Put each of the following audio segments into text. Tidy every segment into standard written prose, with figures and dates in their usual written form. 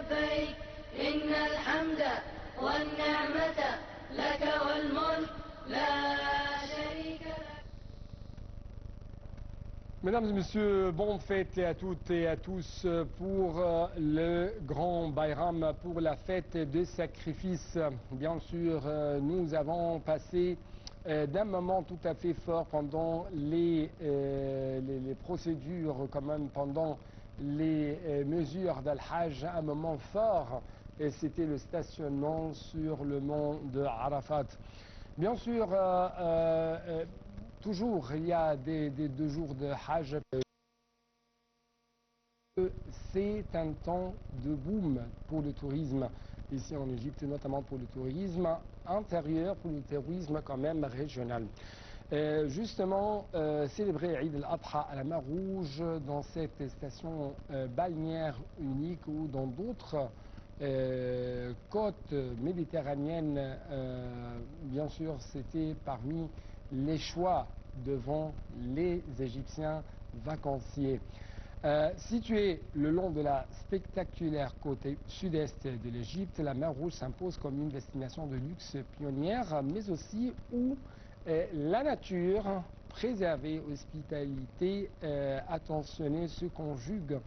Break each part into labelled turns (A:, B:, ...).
A: لبيك إن الحمد والنعمة لك والملك لا شريك لك.
B: Mesdames et messieurs, bonne fête à toutes et à tous pour le grand Bayram, pour la fête de sacrifice. Bien sûr, nous avons passé d'un moment tout à fait fort pendant les procédures, quand même pendant les mesures d'Al-Hajj, un moment fort, et c'était le stationnement sur le mont de Arafat. Bien sûr, toujours, il y a des 2 jours de Hajj. C'est un temps de boom pour le tourisme ici en Égypte, notamment pour le tourisme intérieur, pour le tourisme quand même régional. Justement, célébrer Eid al-Adha à la mer Rouge dans cette station balnéaire unique ou dans d'autres côtes méditerranéennes, bien sûr, c'était parmi les choix devant les Égyptiens vacanciers. Située le long de la spectaculaire côte sud-est de l'Égypte, la mer Rouge s'impose comme une destination de luxe pionnière, mais aussi où la nature préservée, hospitalité attentionnée se conjuguent.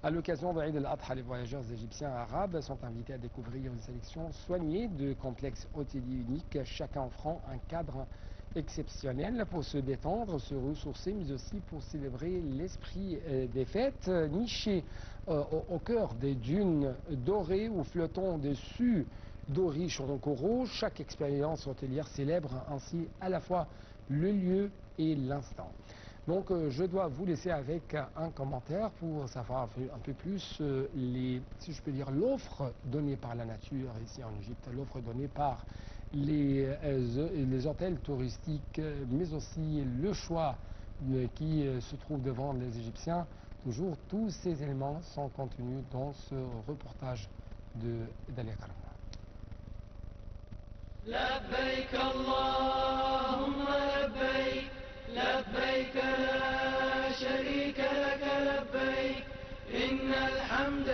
B: À l'occasion de Eid al-Adha, les voyageurs égyptiens arabes sont invités à découvrir une sélection soignée de complexes hôteliers uniques, chacun offrant un cadre exceptionnel pour se détendre, se ressourcer, mais aussi pour célébrer l'esprit des fêtes. Nichés au cœur des dunes dorées ou flottant au-dessus d'eau riche en coraux, chaque expérience hôtelière célèbre ainsi à la fois le lieu et l'instant. Donc je dois vous laisser avec un commentaire pour savoir un peu plus si je peux dire, l'offre donnée par la nature ici en Égypte, l'offre donnée par les hôtels touristiques, mais aussi le choix qui se trouve devant les Égyptiens. Toujours, tous ces éléments sont contenus dans ce reportage d'Ali Karam.
A: لبيك اللهم لبيك لبيك لا شريك لك لبيك إن الحمد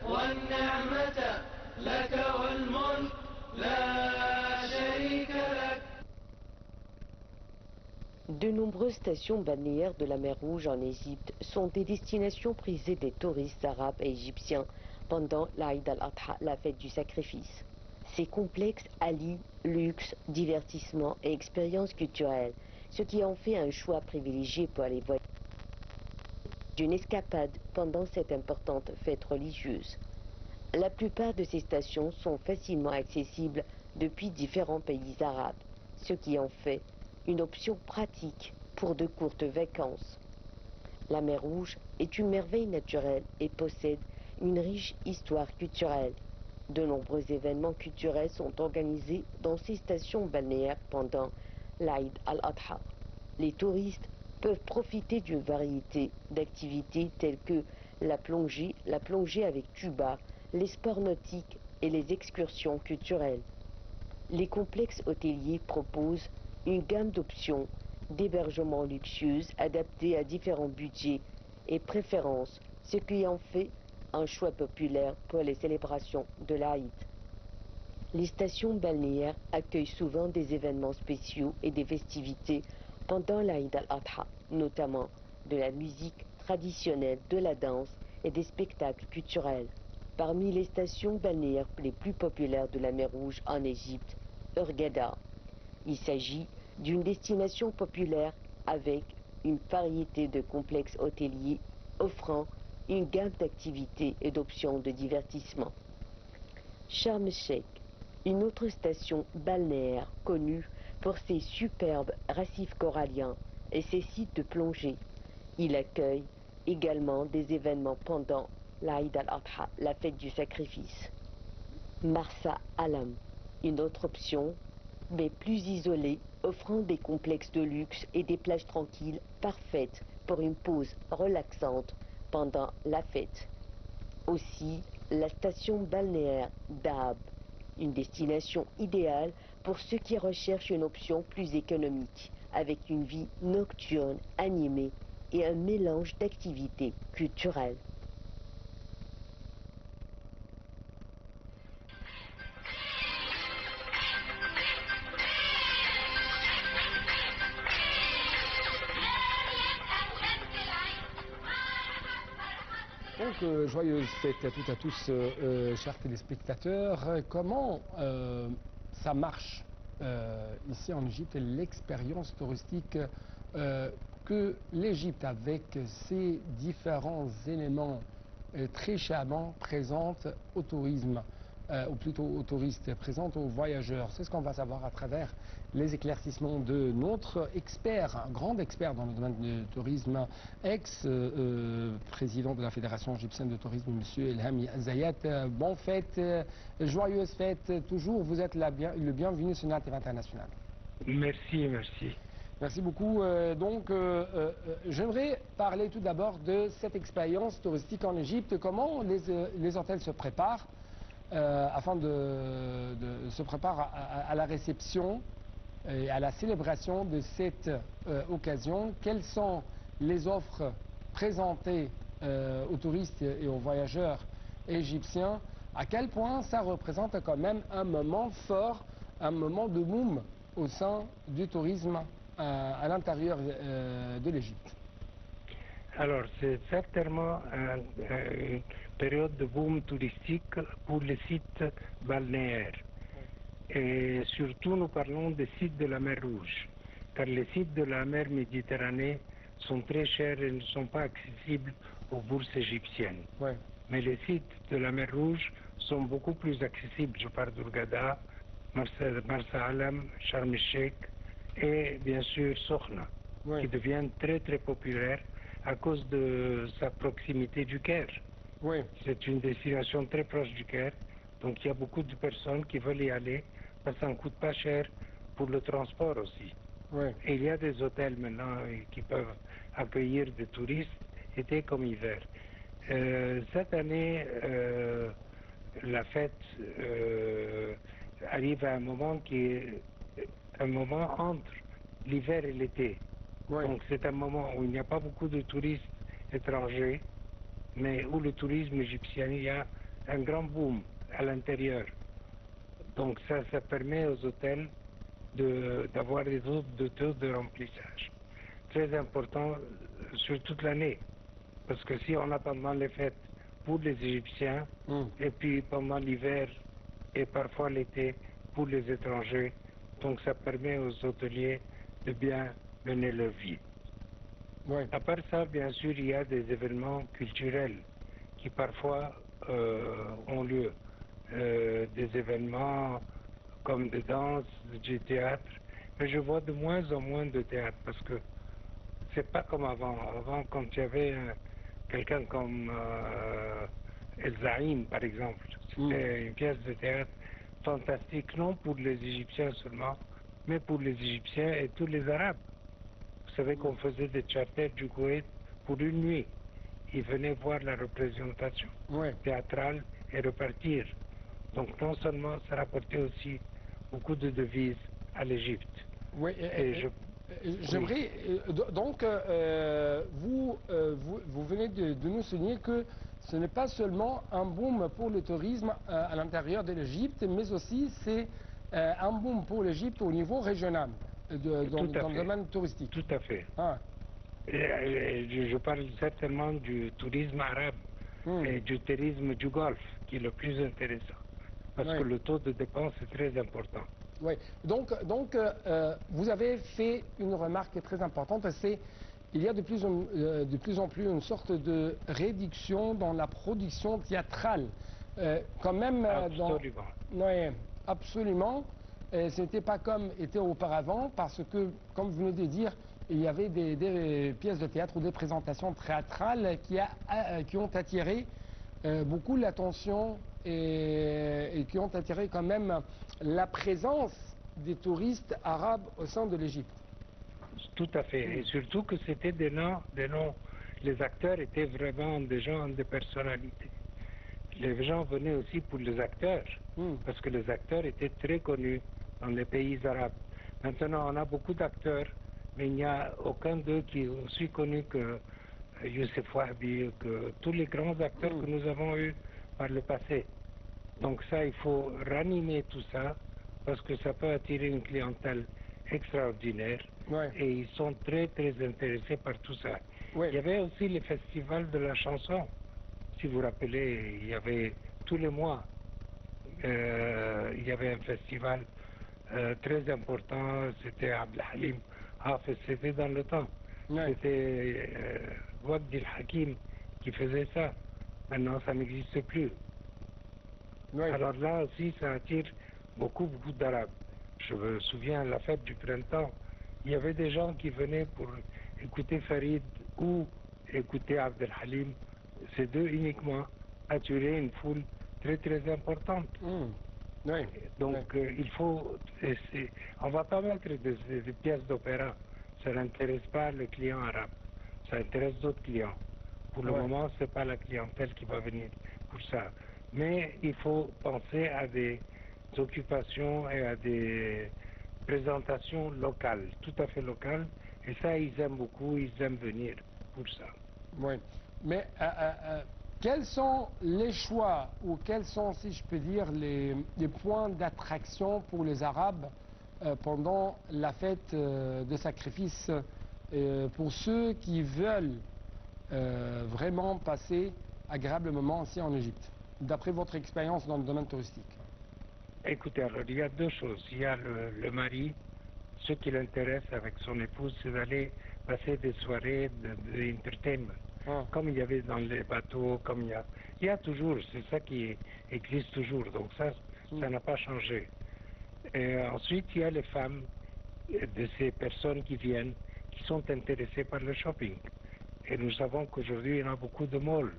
A: والنعمة لك والملك لا شريك لك.
C: De nombreuses stations balnéaires de la mer Rouge en Égypte sont des destinations prisées des touristes arabes et égyptiens pendant l'Aïd al-Adha, la fête du sacrifice. Ces complexes allient luxe, divertissement et expériences culturelles, ce qui en fait un choix privilégié pour les voyageurs d'une escapade pendant cette importante fête religieuse. La plupart de ces stations sont facilement accessibles depuis différents pays arabes, ce qui en fait une option pratique pour de courtes vacances. La mer Rouge est une merveille naturelle et possède une riche histoire culturelle. De nombreux événements culturels sont organisés dans ces stations balnéaires pendant l'Aïd al-Adha. Les touristes peuvent profiter d'une variété d'activités telles que la plongée avec tuba, les sports nautiques et les excursions culturelles. Les complexes hôteliers proposent une gamme d'options d'hébergement luxueuses adaptées à différents budgets et préférences, ce qui en fait un choix populaire pour les célébrations de l'Aïd. Les stations balnéaires accueillent souvent des événements spéciaux et des festivités pendant l'Aïd al-Adha, notamment de la musique traditionnelle, de la danse et des spectacles culturels. Parmi les stations balnéaires les plus populaires de la mer Rouge en Égypte, Hurghada. Il s'agit d'une destination populaire avec une variété de complexes hôteliers offrant une gamme d'activités et d'options de divertissement. Sharm el-Sheikh, une autre station balnéaire connue pour ses superbes récifs coralliens et ses sites de plongée. Il accueille également des événements pendant l'Aïd al-Adha, la fête du sacrifice. Marsa Alam, une autre option, mais plus isolée, offrant des complexes de luxe et des plages tranquilles parfaites pour une pause relaxante pendant la fête. Aussi, la station balnéaire d'Ab, une destination idéale pour ceux qui recherchent une option plus économique, avec une vie nocturne animée et un mélange d'activités culturelles.
B: joyeuses fêtes à toutes et à tous, chers téléspectateurs. Comment ça marche ici en Égypte, l'expérience touristique que l'Égypte, avec ses différents éléments très charmants, présente au tourisme, ou plutôt aux touristes, présente aux voyageurs. C'est ce qu'on va savoir à travers les éclaircissements de notre expert, un grand expert dans le domaine du tourisme, ex-président de la Fédération égyptienne de tourisme, M. Elhami Zayat. Bonne fête, joyeuse fête, toujours, vous êtes le bienvenu sur notre TV international.
D: Merci, merci.
B: Merci beaucoup. J'aimerais parler tout d'abord de cette expérience touristique en Égypte. Comment les hôtels se préparent afin se préparer à la réception et à la célébration de cette occasion. Quelles sont les offres présentées aux touristes et aux voyageurs égyptiens? À quel point ça représente quand même un moment fort, un moment de boom au sein du tourisme à l'intérieur de l'Égypte?
D: Alors, c'est certainement une période de boom touristique pour les sites balnéaires. Et surtout, nous parlons des sites de la mer Rouge, car les sites de la mer Méditerranée sont très chers et ne sont pas accessibles aux bourses égyptiennes.
B: Ouais.
D: Mais les sites de la mer Rouge sont beaucoup plus accessibles. Je parle d'Hurghada, Marsa Alam, Sharm el-Sheikh et bien sûr Sokhna,
B: Ouais.
D: qui deviennent très très populaires à cause de sa proximité du Caire.
B: Oui,
D: C'est une destination très proche du Caire, donc il y a beaucoup de personnes qui veulent y aller parce que ça ne coûte pas cher pour le transport aussi.
B: oui,
D: Et il y a des hôtels maintenant qui peuvent accueillir des touristes, été comme hiver. Cette année, la fête arrive à un moment qui est un moment entre l'hiver et l'été.
B: oui.
D: Donc c'est un moment où il n'y a pas beaucoup de touristes étrangers, mais où le tourisme égyptien, il y a un grand boom à l'intérieur. Donc ça permet aux hôtels d'avoir des taux de remplissage. Très important sur toute l'année. Parce que si on a pendant les fêtes pour les Égyptiens, et puis pendant l'hiver et parfois l'été pour les étrangers, donc ça permet aux hôteliers de bien mener leur vie.
B: Oui.
D: À part ça, bien sûr, il y a des événements culturels qui parfois ont lieu. Des événements comme des danses, du théâtre. Mais je vois de moins en moins de théâtre parce que c'est pas comme avant. Avant, quand il y avait quelqu'un comme El Zaïm, par exemple, c'était une pièce de théâtre fantastique, non pour les Égyptiens seulement, mais pour les Égyptiens et tous les Arabes. Vous savez qu'on faisait des charters du Koweït pour une nuit. Ils venaient voir la représentation théâtrale et repartir. Donc non seulement ça rapportait aussi beaucoup de devises à l'Égypte.
B: Oui, j'aimerais. Donc, vous venez de nous souligner que ce n'est pas seulement un boom pour le tourisme à l'intérieur de l'Égypte, mais aussi c'est un boom pour l'Égypte au niveau régional, dans le domaine touristique.
D: Tout à fait.
B: Ah.
D: Je parle certainement du tourisme arabe et du tourisme du Golfe, qui est le plus intéressant, parce que le taux de dépense est très important.
B: Oui, donc vous avez fait une remarque très importante, c'est qu'il y a de plus en plus une sorte de réduction dans la production théâtrale. Quand même,
D: absolument.
B: Oui, absolument. Ce n'était pas comme était auparavant, parce que, comme vous venez de dire, il y avait des pièces de théâtre ou des présentations théâtrales qui ont attiré beaucoup l'attention et qui ont attiré quand même la présence des touristes arabes au sein de l'Égypte.
D: Tout à fait. Et surtout que c'était des noms. Les acteurs étaient vraiment des gens, des personnalités. Les gens venaient aussi pour les acteurs, parce que les acteurs étaient très connus dans les pays arabes. Maintenant, on a beaucoup d'acteurs, mais il n'y a aucun d'eux qui est aussi connu que Youssef Wahbi, que tous les grands acteurs que nous avons eus par le passé. Donc ça, il faut ranimer tout ça, parce que ça peut attirer une clientèle extraordinaire. Et ils sont très très intéressés par tout ça. Il y avait aussi les festivals de la chanson. si vous vous rappelez, il y avait tous les mois, il y avait un festival très important, c'était Abdelhalim Hafez, c'était dans le temps.
B: Ouais.
D: C'était Waqt Hakim qui faisait ça. Maintenant, ça n'existe plus.
B: Ouais.
D: Alors là aussi, ça attire beaucoup d'Arabes. Je me souviens, la fête du printemps, il y avait des gens qui venaient pour écouter Farid ou écouter Abdelhalim, ces deux uniquement, attirer une foule très importante.
B: Oui.
D: Donc il faut, on ne va pas mettre des pièces d'opéra, ça n'intéresse pas le client arabe, ça intéresse d'autres clients. Pour le moment, ce n'est pas la clientèle qui va venir pour ça. Mais il faut penser à des occupations et à des présentations locales, tout à fait locales. Et ça, ils aiment beaucoup, ils aiment venir pour ça.
B: Oui. Mais quels sont les choix ou quels sont, si je peux dire, les points d'attraction pour les Arabes pendant la fête de sacrifice pour ceux qui veulent vraiment passer agréable moment ici en Égypte, d'après votre expérience dans le domaine touristique?
D: Écoutez, alors il y a deux choses. Il y a le mari, ce qui l'intéresse avec son épouse, c'est d'aller passer des soirées d'entertainment. Comme il y avait dans les bateaux, comme il y a toujours, c'est ça qui existe toujours, donc ça n'a pas changé. Et ensuite, il y a les femmes de ces personnes qui viennent, qui sont intéressées par le shopping. Et nous savons qu'aujourd'hui, il y en a beaucoup de malls.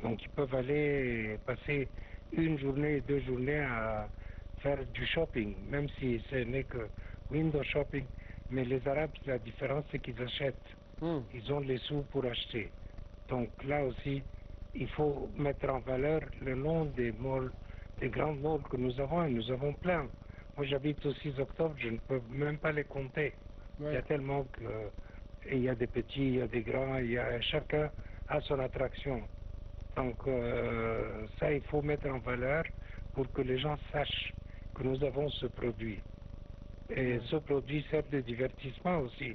D: Donc, ils peuvent aller passer une journée, 2 journées à faire du shopping, même si ce n'est que window shopping. Mais les Arabes, la différence, c'est qu'ils achètent. Ils ont les sous pour acheter. Donc là aussi, il faut mettre en valeur le nom des malls, des grands malls que nous avons, et nous avons plein. Moi, j'habite au 6 octobre, je ne peux même pas les compter. Il y a tellement que... il y a des petits, il y a des grands, chacun a son attraction. Donc ça, il faut mettre en valeur pour que les gens sachent que nous avons ce produit. Et ce produit sert de divertissement aussi,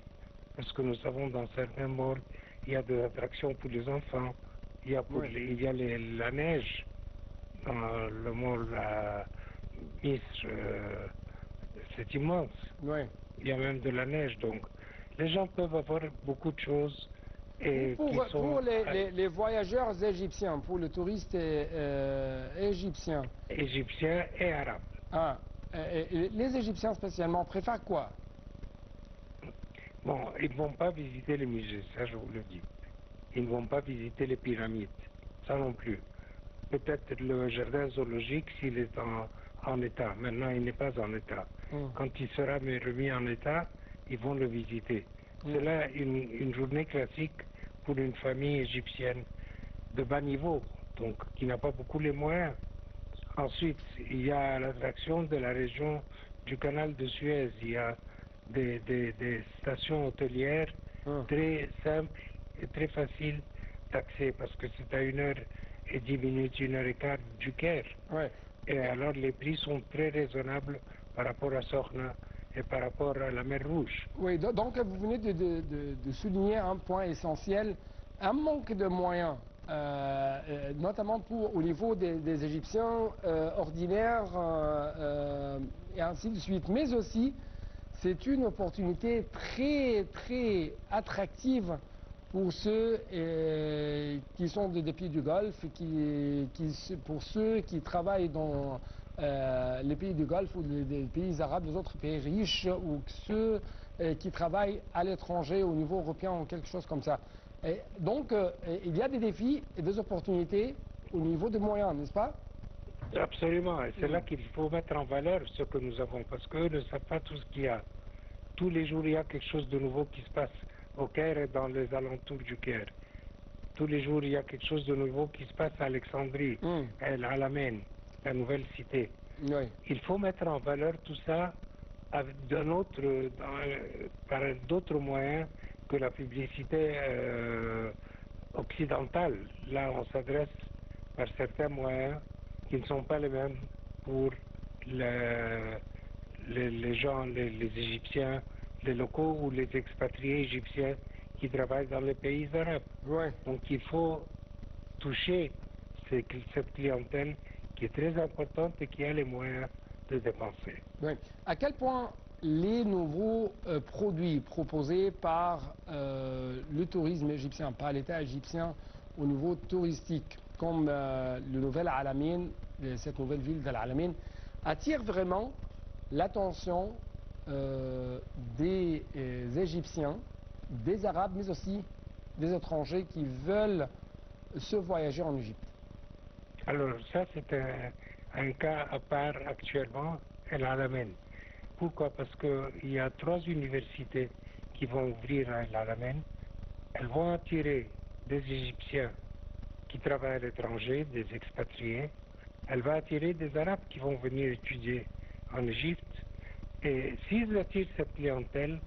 D: parce que nous savons dans certains malls, il y a des attractions pour les enfants, il y a, la neige dans le mall Misr, c'est immense. Il y a même de la neige, donc les gens peuvent avoir beaucoup de choses. Et
B: pour les voyageurs égyptiens, pour le touriste égyptien.
D: Égyptiens et arabes.
B: Les Égyptiens spécialement préfèrent quoi?
D: Bon, ils ne vont pas visiter les musées, ça je vous le dis. Ils ne vont pas visiter les pyramides, ça non plus. Peut-être le jardin zoologique s'il est en état. Maintenant, il n'est pas en état. Quand il sera remis en état, ils vont le visiter. C'est là une journée classique pour une famille égyptienne de bas niveau, donc qui n'a pas beaucoup les moyens. Ensuite, il y a l'attraction de la région du canal de Suez. Il y a des stations hôtelières très simples et très faciles d'accès parce que c'est à 1h10, 1h15 du Caire. Et alors les prix sont très raisonnables par rapport à Sorna et par rapport à la mer Rouge.
B: Oui, donc vous venez de souligner un point essentiel, un manque de moyens, notamment au niveau des Égyptiens ordinaires et ainsi de suite. Mais aussi, c'est une opportunité très attractive pour ceux qui sont des pays du Golfe, pour ceux qui travaillent dans les pays du Golfe ou les pays arabes, les autres pays riches, ou ceux qui travaillent à l'étranger au niveau européen ou quelque chose comme ça. Et donc, il y a des défis et des opportunités au niveau des moyens, n'est-ce pas?
D: Absolument, et c'est là qu'il faut mettre en valeur ce que nous avons, parce qu'eux ne savent pas tout ce qu'il y a. Tous les jours, il y a quelque chose de nouveau qui se passe au Caire et dans les alentours du Caire. Tous les jours, il y a quelque chose de nouveau qui se passe à Alexandrie, à El Alamein, la nouvelle cité. Il faut mettre en valeur tout ça avec par d'autres moyens que la publicité occidentale. Là, on s'adresse par certains moyens qui ne sont pas les mêmes pour les gens, les Égyptiens, les locaux ou les expatriés égyptiens qui travaillent dans les pays arabes. Donc il faut toucher c'est cette clientèle qui est très importante et qui a les moyens de dépenser.
B: Oui. À quel point les nouveaux produits proposés par le tourisme égyptien, par l'État égyptien au niveau touristique, comme le nouvel Al-Alamein, cette nouvelle ville d'Al-Alamein, attirent vraiment l'attention des Égyptiens, des Arabes, mais aussi des étrangers qui veulent se voyager en Égypte?
D: Alors ça, c'est un cas à part actuellement, Al-Alamein. Pourquoi? Parce qu'il y a 3 universités qui vont ouvrir à Al-Alamein. Elles vont attirer des Égyptiens qui travaillent à l'étranger, des expatriés. Elle va attirer des Arabes qui vont venir étudier en Égypte. Et s'ils attirent cette clientèle,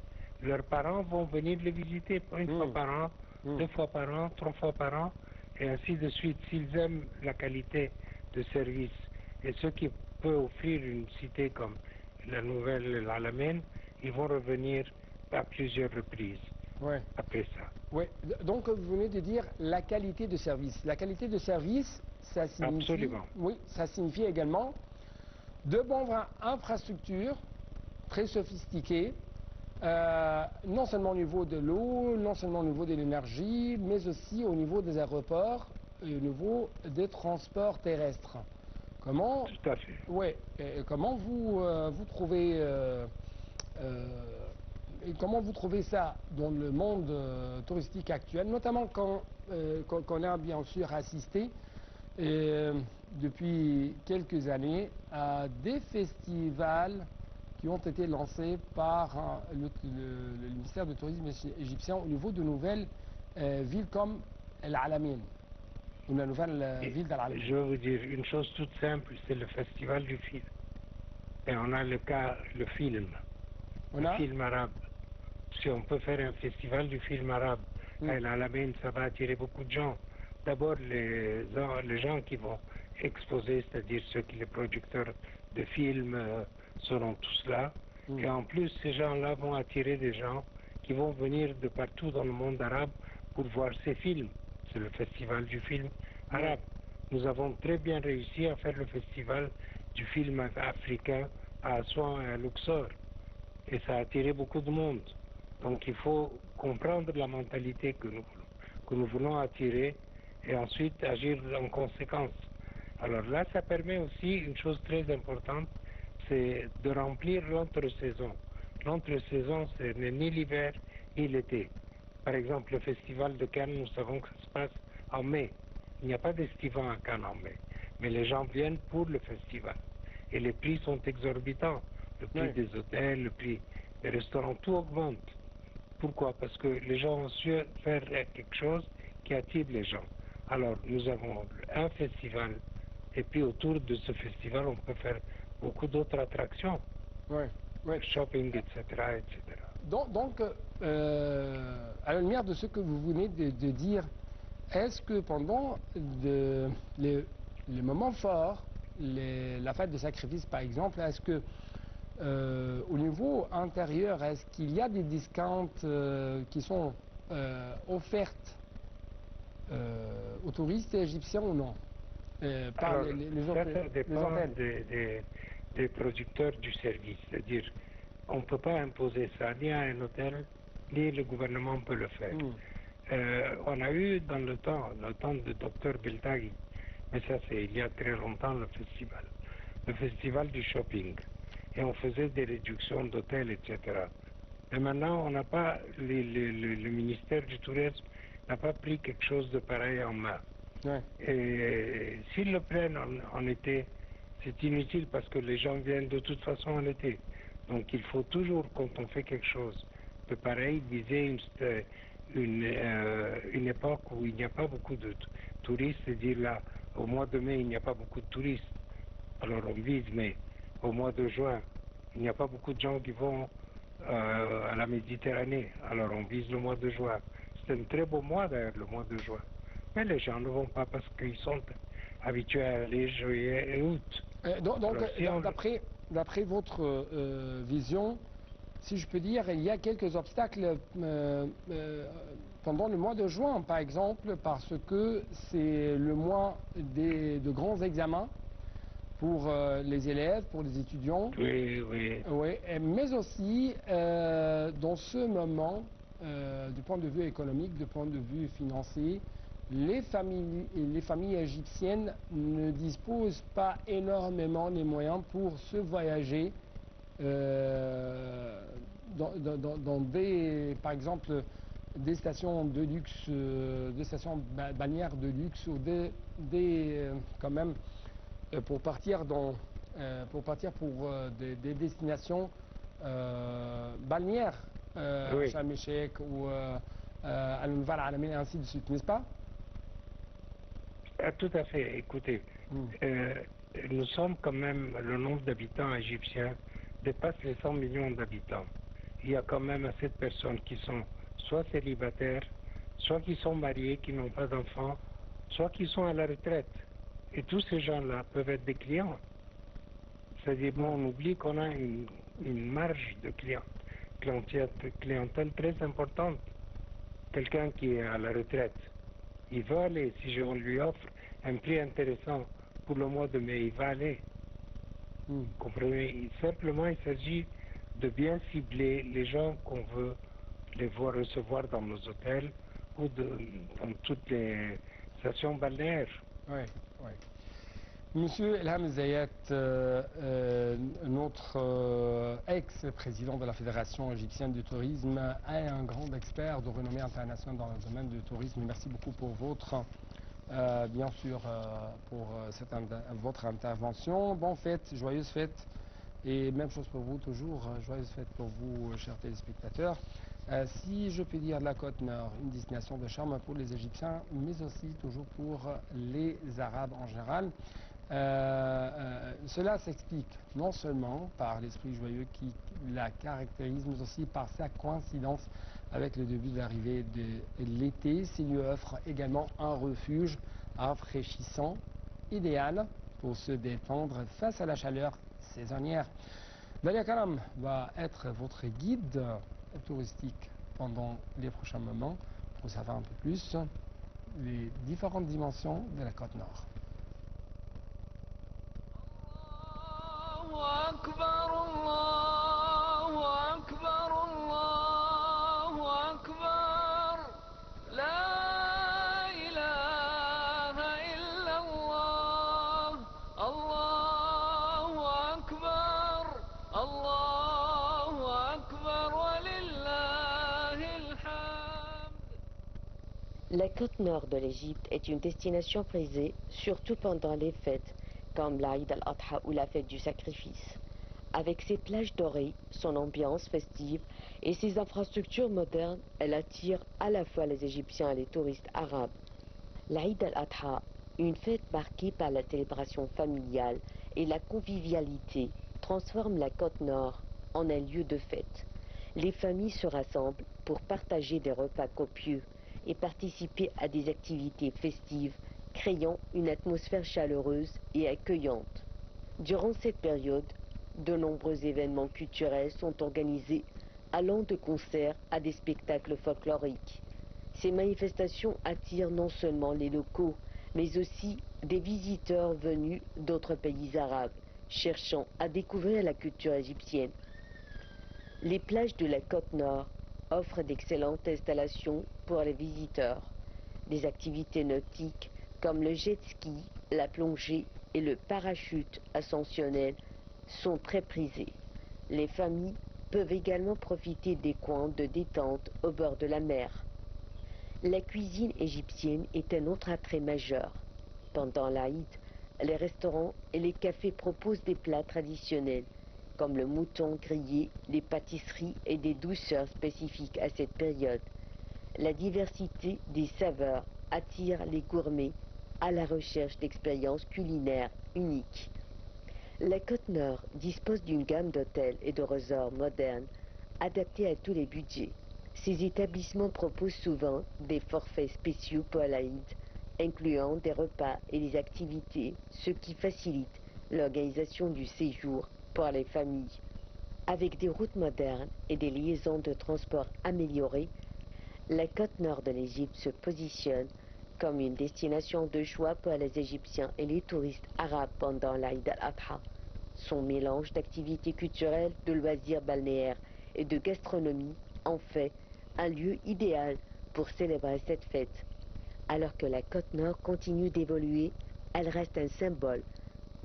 D: leurs parents vont venir les visiter une fois par an, 2 fois par an, 3 fois par an, et ainsi de suite. S'ils aiment la qualité de service et ce qui peut offrir une cité comme la nouvelle Al-Alamein, ils vont revenir à plusieurs reprises après ça.
B: Oui, donc vous venez de dire la qualité de service. La qualité de service, ça signifie,
D: Absolument.
B: oui, ça signifie également de bonnes infrastructures très sophistiquées, non seulement au niveau de l'eau, non seulement au niveau de l'énergie, mais aussi au niveau des aéroports et au niveau des transports terrestres. Comment,
D: Tout à fait.
B: ouais, comment vous trouvez et comment vous trouvez ça dans le monde touristique actuel, notamment quand on a bien sûr assisté depuis quelques années à des festivals qui ont été lancés par le ministère du Tourisme égyptien au niveau de nouvelles villes comme Al-Alamein, ou la nouvelle ville d'Al-Alamein.
D: Je vais vous dire une chose toute simple, c'est le festival du film. Et on a le film, film arabe. Si on peut faire un festival du film arabe à Al-Alamein, ça va attirer beaucoup de gens. D'abord, les gens qui vont exposer, c'est-à-dire les producteurs de films seront tous là. Et en plus, ces gens-là vont attirer des gens qui vont venir de partout dans le monde arabe pour voir ces films. C'est le festival du film arabe. Nous avons très bien réussi à faire le festival du film africain à Assouan et à Luxor. Et ça a attiré beaucoup de monde. Donc il faut comprendre la mentalité que nous voulons attirer et ensuite agir en conséquence. Alors là, ça permet aussi une chose très importante, c'est de remplir l'entre-saison. L'entre-saison, ce n'est ni l'hiver ni l'été. Par exemple, le festival de Cannes, nous savons que ça se passe en mai. Il n'y a pas d'estivant à Cannes en mai. Mais les gens viennent pour le festival. Et les prix sont exorbitants. Le prix des hôtels, le prix des restaurants, tout augmente. Pourquoi? Parce que les gens ont su faire quelque chose qui attire les gens. Alors, nous avons un festival, et puis autour de ce festival, on peut faire beaucoup d'autres attractions. Shopping, etc., etc.
B: Donc, à la lumière de ce que vous venez de dire, est-ce que pendant les moments forts, la fête de sacrifice par exemple, est-ce que au niveau intérieur, est-ce qu'il y a des discounts qui sont offertes aux touristes égyptiens ou non par
D: Alors,
B: les
D: ça dépend
B: hôtels
D: des producteurs du service. C'est-à-dire, on ne peut pas imposer ça ni à un hôtel, ni le gouvernement peut le faire. On a eu dans le temps de Dr Beltaghi, mais ça c'est il y a très longtemps le festival du shopping. Et on faisait des réductions d'hôtels, etc. Mais maintenant, on n'a pas, le ministère du Tourisme n'a pas pris quelque chose de pareil en main. Et s'ils le prennent en été, c'est inutile parce que les gens viennent de toute façon en été. Donc il faut toujours, quand on fait quelque chose de pareil, viser une époque où il n'y a pas beaucoup de touristes, c'est-à-dire là, au mois de mai, il n'y a pas beaucoup de touristes. Alors on vise mai. Au mois de juin, il n'y a pas beaucoup de gens qui vont à la Méditerranée. Alors on vise le mois de juin. C'est un très beau mois d'ailleurs, le mois de juin. Mais les gens ne vont pas parce qu'ils sont habitués à aller juillet et août.
B: Donc, d'après votre vision, si je peux dire, il y a quelques obstacles pendant le mois de juin, par exemple, parce que c'est le mois de grands examens pour les élèves, pour les étudiants.
D: Oui, oui.
B: Oui, mais aussi dans ce moment, du point de vue économique, du point de vue financier, les familles égyptiennes ne disposent pas énormément des moyens pour se voyager dans des, par exemple, des stations de luxe, des stations balnéaires de luxe ou quand même, pour partir pour des destinations balnéaires,
D: Oui.
B: Sharm el-Sheikh ou Al-Nouvel Alamein, et ainsi de suite, n'est-ce pas?
D: Ah, tout à fait. Écoutez, nous sommes quand même, le nombre d'habitants égyptiens dépasse les 100 millions d'habitants. Il y a quand même assez de personnes qui sont soit célibataires, soit qui sont mariés, qui n'ont pas d'enfants, soit qui sont à la retraite. Et tous ces gens-là peuvent être des clients. C'est-à-dire, bon, on oublie qu'on a une marge de clientèle très importante. Quelqu'un qui est à la retraite, il va aller, si on lui offre un prix intéressant pour le mois de mai, il va aller. Comprenez? Simplement, il s'agit de bien cibler les gens qu'on veut les voir recevoir dans nos hôtels ou dans toutes les stations balnéaires.
B: Oui, oui. Monsieur Elham Zayat, notre ex-président de la Fédération égyptienne du tourisme, est un grand expert de renommée internationale dans le domaine du tourisme. Merci beaucoup pour bien sûr, pour votre intervention. Bonne fête, joyeuse fête. Et même chose pour vous, toujours joyeuse fête pour vous, chers téléspectateurs. Si je peux dire la Côte Nord, une destination de charme pour les Égyptiens, mais aussi toujours pour les Arabes en général. Cela s'explique non seulement par l'esprit joyeux qui la caractérise, mais aussi par sa coïncidence avec le début de l'arrivée de l'été. Ces lieux offrent également un refuge rafraîchissant, idéal pour se détendre face à la chaleur saisonnière. Dalia Karam va être votre guide touristique pendant les prochains moments pour savoir un peu plus les différentes dimensions de la Côte Nord.
C: La côte nord de l'Égypte est une destination prisée, surtout pendant les fêtes, comme l'Aïd al-Adha ou la fête du sacrifice. Avec ses plages dorées, son ambiance festive et ses infrastructures modernes, elle attire à la fois les Égyptiens et les touristes arabes. L'Aïd al-Adha, une fête marquée par la célébration familiale et la convivialité, transforme la côte nord en un lieu de fête. Les familles se rassemblent pour partager des repas copieux et participer à des activités festives, créant une atmosphère chaleureuse et accueillante. Durant cette période, de nombreux événements culturels sont organisés, allant de concerts à des spectacles folkloriques. Ces manifestations attirent non seulement les locaux, mais aussi des visiteurs venus d'autres pays arabes, cherchant à découvrir la culture égyptienne. Les plages de la côte nord offrent d'excellentes installations pour les visiteurs. Des activités nautiques comme le jet ski, la plongée et le parachute ascensionnel sont très prisés. Les familles peuvent également profiter des coins de détente au bord de la mer. La cuisine égyptienne est un autre attrait majeur. Pendant l'Aïd, les restaurants et les cafés proposent des plats traditionnels comme le mouton grillé, les pâtisseries et des douceurs spécifiques à cette période. La diversité des saveurs attire les gourmets à la recherche d'expériences culinaires uniques. La Côte Nord dispose d'une gamme d'hôtels et de resorts modernes adaptés à tous les budgets. Ces établissements proposent souvent des forfaits spéciaux pour l'Aïd, incluant des repas et des activités, ce qui facilite l'organisation du séjour pour les familles. Avec des routes modernes et des liaisons de transport améliorées, la côte nord de l'Égypte se positionne comme une destination de choix pour les Égyptiens et les touristes arabes pendant l'Aïd al-Adha. Son mélange d'activités culturelles, de loisirs balnéaires et de gastronomie en fait un lieu idéal pour célébrer cette fête. Alors que la côte nord continue d'évoluer, elle reste un symbole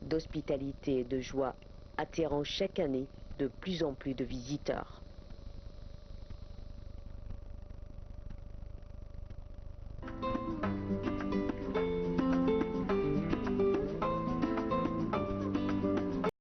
C: d'hospitalité et de joie, attirant chaque année de plus en plus de visiteurs.